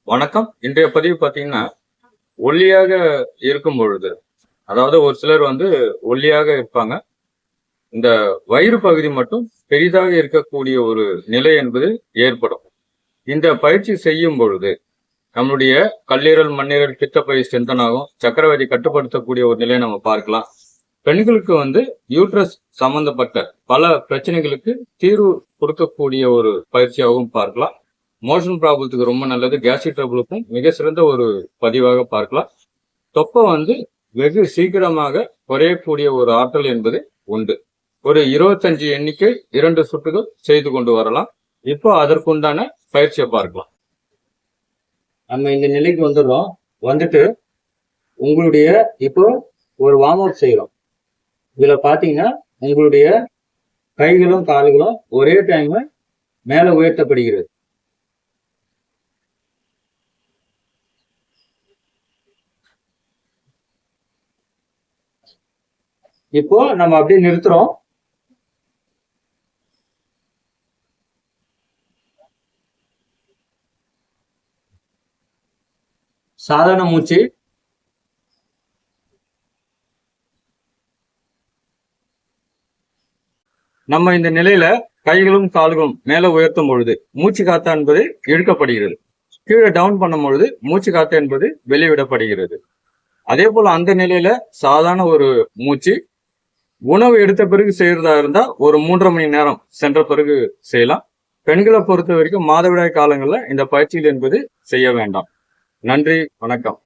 வணக்கம். இன்றைய பதிவு பார்த்தீங்கன்னா, ஒல்லியாக இருக்கும் பொழுது, அதாவது ஒரு சிலர் ஒல்லியாக இருப்பாங்க. இந்த வயிறு பகுதி மட்டும் பெரிதாக இருக்கக்கூடிய ஒரு நிலை என்பது ஏற்படும். இந்த பயிற்சி செய்யும் பொழுது, நம்மளுடைய கல்லீரல், மண்ணீரல், பித்தப்பை ஸ்ட்ரென்தன் ஆகும். சக்கரவாதி கட்டுப்படுத்தக்கூடிய ஒரு நிலையை நம்ம பார்க்கலாம். பெண்களுக்கு யூட்ரஸ் சம்பந்தப்பட்ட பல பிரச்சனைகளுக்கு தீர்வு கொடுக்கக்கூடிய ஒரு பயிற்சியாகவும் பார்க்கலாம். மோஷன் ப்ராப்ளத்துக்கு ரொம்ப நல்லது. கேஸ்ட்ரிக் ட்ரபிளுக்கும் மிக சிறந்த ஒரு பதிவாக பார்க்கலாம். தொப்பை வெகு சீக்கிரமாக குறையக்கூடிய ஒரு ஆற்றல் என்பது உண்டு. ஒரு 25 எண்ணிக்கை 2 சுற்றுகள் செய்து கொண்டு வரலாம். இப்போ அதற்குண்டான பயிற்சியை பார்க்கலாம். நம்ம இந்த நிலைக்கு வந்துடுறோம். வந்துட்டு உங்களுடைய இப்போ ஒரு வார்ம் அப் செய்யறோம். இதுல பாத்தீங்கன்னா உங்களுடைய கைகளும் கால்களும் ஒரே டைம் மேல உயர்த்தப்படுகிறது. இப்போ நம்ம அப்படியே நிறுத்துறோம். சாதாரண மூச்சு. நம்ம இந்த நிலையில கைகளும் கால்களும் மேல உயர்த்தும் பொழுது மூச்சு காத்தா என்பது இழுக்கப்படுகிறது. கீழே டவுன் பண்ணும் பொழுது மூச்சு காத்து என்பது வெளிவிடப்படுகிறது. அதே போல அந்த நிலையில சாதாரண ஒரு மூச்சு. உணவு எடுத்த பிறகு செய்யறதா இருந்தா ஒரு 3.5 மணி நேரம் சென்ற பிறகு செய்யலாம். பெண்களை பொறுத்த வரைக்கும் மாதவிடாய் காலங்கள்ல இந்த பயிற்சிகள் என்பது செய்ய வேண்டாம். நன்றி, வணக்கம்.